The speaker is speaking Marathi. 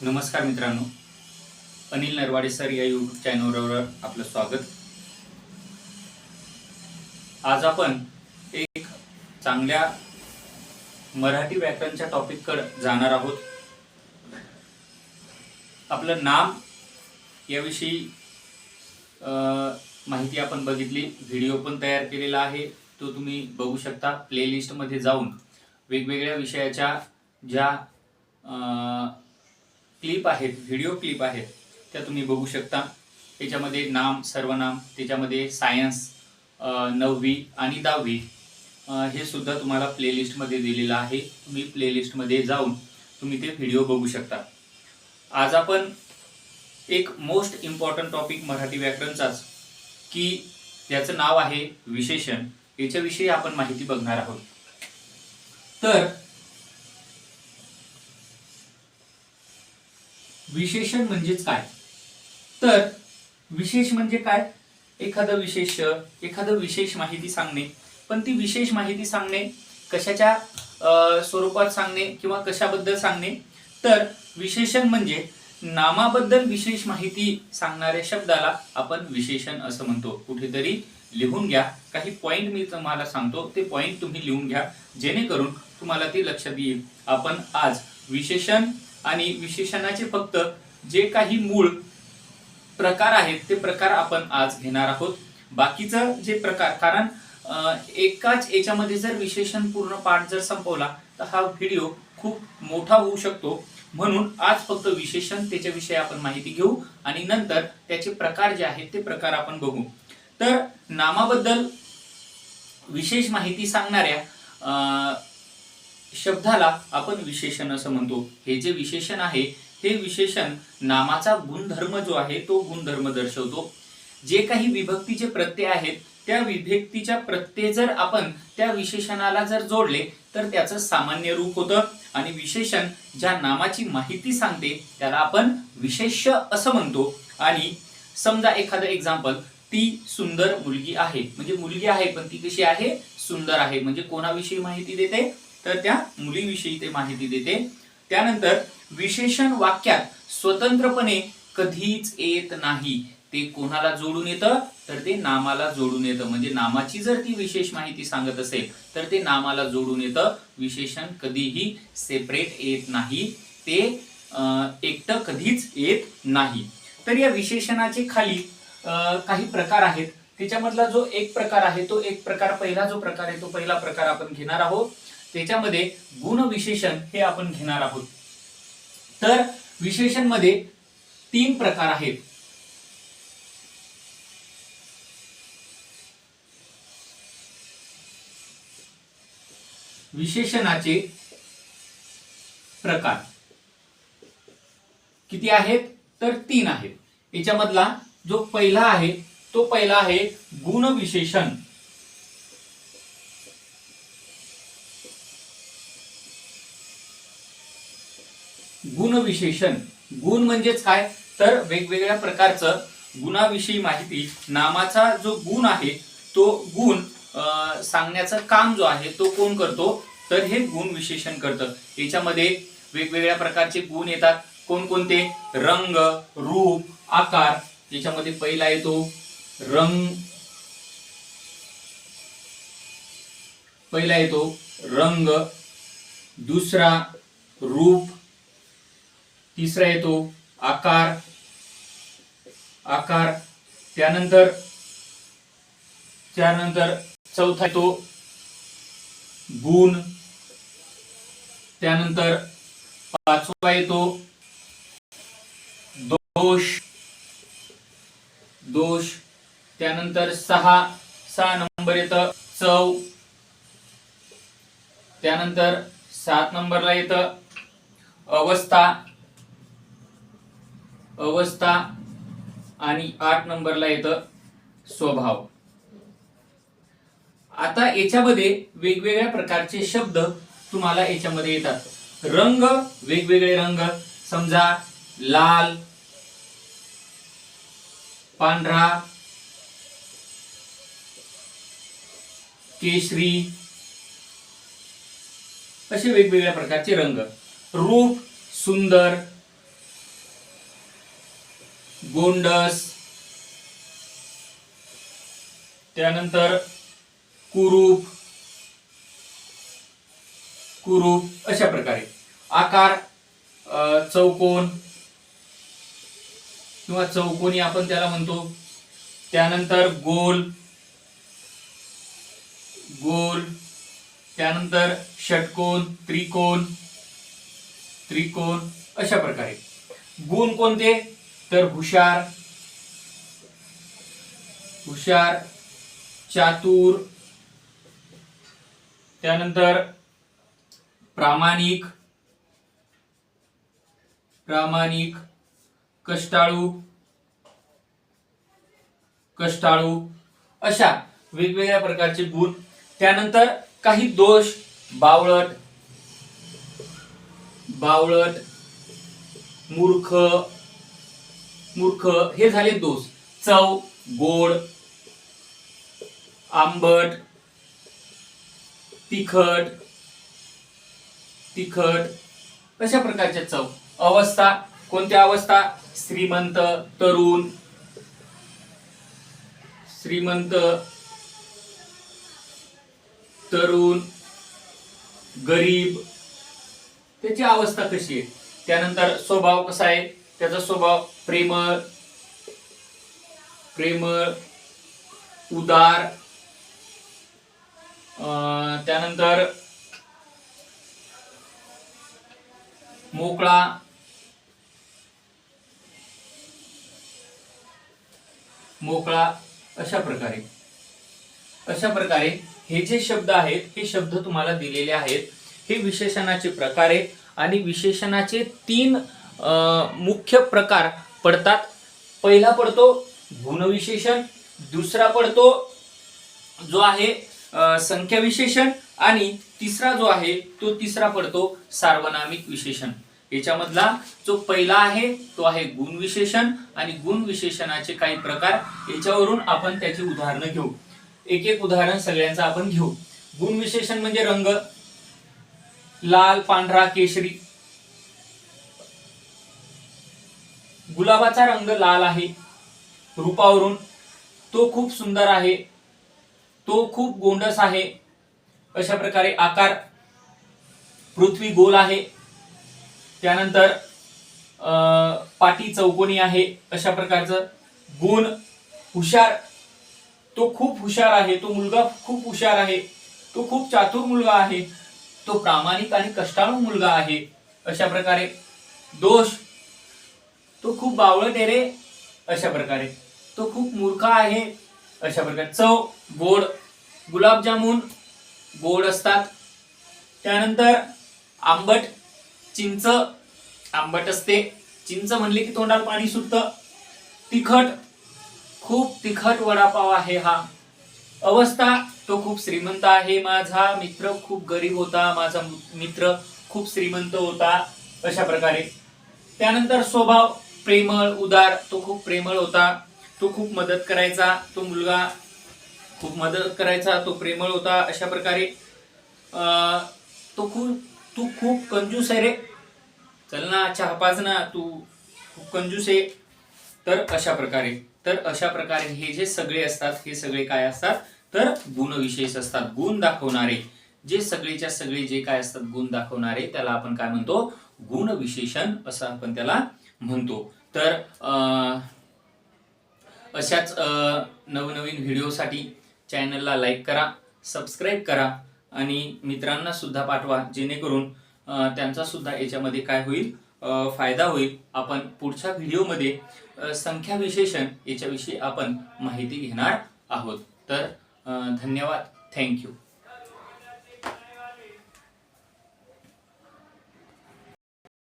नमस्कार मित्रांनो, अनिल नरवाडे सर या यूट्यूब चॅनलवर आपलं स्वागत. आज आपण एक चांगल्या मराठी व्याकरणच्या टॉपिककडे जाणार आहोत. आपलं नाम याविषयी माहिती आपण बघितली, व्हिडिओ पण तयार केलेला आहे, तो तुम्ही बघू शकता. प्लेलिस्टमध्ये जाऊन वेगवेगळ्या विषयाच्या ज्या क्लिप आहेत, व्हिडिओ क्लिप आहेत, त्या तुम्ही बघू शकता. त्याच्यामध्ये नाम, सर्वनाम, त्याच्यामध्ये सायन्स 9वी आणि 10वी हे सुद्धा तुम्हाला प्लेलिस्टमध्ये दिलेलं आहे. तुम्ही प्लेलिस्टमध्ये जाऊन तुम्ही ते व्हिडिओ बघू शकता. आज आपण एक मोस्ट इम्पॉर्टंट टॉपिक मराठी व्याकरणचाच, की त्याचं नाव आहे विशेषण. याच्याविषयी आपण माहिती बघणार आहोत. तर विशेषण म्हणजेच काय? तर विशेष म्हणजे काय? एखादं विशेष माहिती सांगणे. पण ती विशेष माहिती सांगणे कशाच्या स्वरूपात सांगणे किंवा कशाबद्दल सांगणे? तर विशेषण म्हणजे नामाबद्दल विशेष माहिती सांगणाऱ्या शब्दाला आपण विशेषण असं म्हणतो. कुठेतरी लिहून घ्या. काही पॉइंट मी तुम्हाला सांगतो, ते पॉइंट तुम्ही लिहून घ्या, जेणेकरून तुम्हाला ते लक्षात येईल. आपण आज विशेषण आणि विशेषणाचे फक्त जे काही मूळ प्रकार आहेत ते प्रकार आपण आज घेणार आहोत. बाकीचं जे प्रकार, कारण एकाच याच्यामध्ये जर विशेषण पूर्ण पाठ जर संपवला तर हा व्हिडिओ खूप मोठा होऊ शकतो. म्हणून आज फक्त विशेषण, त्याच्याविषयी आपण माहिती घेऊ आणि नंतर त्याचे प्रकार जे आहेत ते प्रकार आपण बघू. तर नामाबद्दल विशेष माहिती सांगणाऱ्या शब्दाला आपण विशेषण असं म्हणतो. हे जे विशेषण आहे, हे विशेषण नामाचा गुणधर्म जो आहे तो गुणधर्म दर्शवतो. जे काही विभक्तीचे प्रत्यय आहेत, त्या विभक्तीच्या प्रत्यय जर आपण त्या विशेषणाला जर जोडले तर त्याचं सामान्य रूप होतं. आणि विशेषण ज्या नामाची माहिती सांगते त्याला आपण विशेष्य असं म्हणतो. आणि समजा एखादं एक्झाम्पल, ती सुंदर मुलगी आहे, म्हणजे मुलगी आहे पण ती कशी आहे? सुंदर आहे. म्हणजे कोणाविषयी माहिती देते? तर त्या मुलीविषयी ते माहिती देते. त्यानंतर विशेषण वाक्यात स्वतंत्रपणे कधीच येत नाही. ते कोणाला जोडून येतं? तर ते नामाला जोडून येतं. म्हणजे नामाची जर ती विशेष माहिती सांगत असेल तर ते नामाला जोडून येतं. विशेषण कधीही सेपरेट येत नाही, ते एकटं कधीच येत नाही. तर या विशेषणाचे खाली काही प्रकार आहेत. त्याच्यामधला जो एक प्रकार आहे, तो एक प्रकार, पहिला जो प्रकार आहे तो पहिला प्रकार आपण घेणार आहोत. त्याच्यामध्ये गुणविशेषण हे आपण घेणार आहोत. तर विशेषण मध्ये 3 प्रकार आहेत. विशेषणाचे प्रकार किती आहेत? तर 3 आहेत. याच्यामधला जो पहिला आहे तो पहिला आहे गुणविशेषण. गुणविशेषण, गुण म्हणजेच काय? तर वेगवेगळ्या प्रकारचं गुणाविषयी माहिती. नामाचा जो गुण आहे तो गुण सांगण्याचं काम जो आहे तो कोण करतो? तर हे गुण विशेषण करतं. याच्यामध्ये वेगवेगळ्या प्रकारचे गुण येतात. कोणकोणते? रंग, रूप, आकार. याच्यामध्ये पहिला येतो रंग, दुसरा रूप, तिसरा येतो आकार, त्यानंतर चौथा येतो गुण, त्यानंतर पाचवा येतो दोष, त्यानंतर 6 नंबर येतं चव, त्यानंतर 7 नंबरला येतं अवस्था आणि 8 नंबरला येतं स्वभाव. आता याच्यामध्ये वेगवेगळ्या प्रकारचे शब्द तुम्हाला याच्यामध्ये येतात. रंग, वेगवेगळे रंग, समजा लाल, पांढरा, केशरी, असे वेगवेगळ्या प्रकारचे रंग. रूप, सुंदर, गोंडस, त्यानंतर कुरूप, अशा प्रकारे आकार चौकोन किंवा चौकोनी आपण त्याला म्हणतो. त्यानंतर गोल, त्यानंतर षटकोन, त्रिकोण, अशा प्रकारे. गुण कोणते तर हुशार, चातुर, त्यानंतर प्रामाणिक, कष्टाळू, अशा वेगवेगळ्या प्रकारचे गुण. त्यानंतर काही दोष, बावळट, मूर्ख, हे झाले दोष. चव, गोड, आंबट, तिखट, अशा प्रकारच्या चव. अवस्था, कोणत्या अवस्था, श्रीमंत, तरुण, गरीब, त्याची अवस्था कशी आहे. त्यानंतर स्वभाव कसा आहे, त्याचा स्वभाव प्रेमळ, उदार, त्यानंतर मोकळा, अशा प्रकारे हे जे शब्द आहेत हे शब्द तुम्हाला दिलेले आहेत. हे विशेषणाचे प्रकार आहेत आणि विशेषणाचे 3 मुख्य प्रकार पडतात. पहिला पडतो गुणविशेषण, दुसरा पडतो जो आहे संख्या विशेषण आणि तिसरा जो आहे तो पडतो सार्वनामिक विशेषण. याच्यामधला जो पहिला आहे तो आहे गुण विशेषण आणि गुण विशेषणाचे काही प्रकार. याच्यावरून आपण त्याची उदाहरणं घेऊ. एक उदाहरण सगळ्यांचं आपण घेऊ. गुण विशेषण म्हणजे रंग, लाल, पांढरा, केशरी. गुलाबाचा रंग लाल आहे. रूपावरून तो खूप सुंदर आहे, तो खूप गोंडस आहे. अशा प्रकारे आकार, पृथ्वी गोल आहे. त्यानंतर पाटी चौकोनी आहे. अशा प्रकारचं. गुण, हुशार, तो खूप हुशार आहे, तो मुलगा खूप हुशार आहे, तो खूप चातुर मुलगा आहे, तो प्रामाणिक आणि कष्टाळू मुलगा आहे. अशा प्रकारे. दोष, तो खूप बावळट आहे रे. अशा प्रकारे. तो खूप मूर्ख आहे. अशा प्रकारे. चव, गोड, गुलाबजामुन गोड असतात. त्यानंतर आंबट, चिंच आंबट असते. चिंच म्हणले की तोंडाला पाणी सुटतं. तिखट, खूप तिखट वडापाव आहे हा. अवस्था, तो खूप श्रीमंत आहे. माझा मित्र खूप गरीब होता, माझा मित्र खूप श्रीमंत होता. अशा प्रकारे. त्यानंतर स्वभाव, प्रेमळ, उदार, तो खूप प्रेमळ होता, तो खूप मदत करायचा, तो मुलगा खूप मदत करायचा, तो प्रेमळ होता. अशा प्रकारे. तू खूप कंजूस आहे रे, चल ना चहा पाज ना, तू खूप कंजूस आहे. तर अशा प्रकारे हे जे सगळे असतात हे सगळे काय असतात तर गुणविशेष असतात. गुण दाखवणारे जे सगळेच्या सगळे जे काय असतात गुण दाखवणारे त्याला आपण काय म्हणतो, गुणविशेषण असं आपण त्याला म्हणतो. तर अशाच नवनवीन व्हिडिओसाठी चॅनलला लाईक करा, सबस्क्राईब करा आणि मित्रांना सुद्धा पाठवा, जेणेकरून त्यांचा सुद्धा याच्यामध्ये काय होईल, फायदा होईल. आपण पुढच्या व्हिडिओमध्ये संख्या विशेषण याच्याविषयी आपण माहिती घेणार आहोत. तर धन्यवाद. थँक्यू.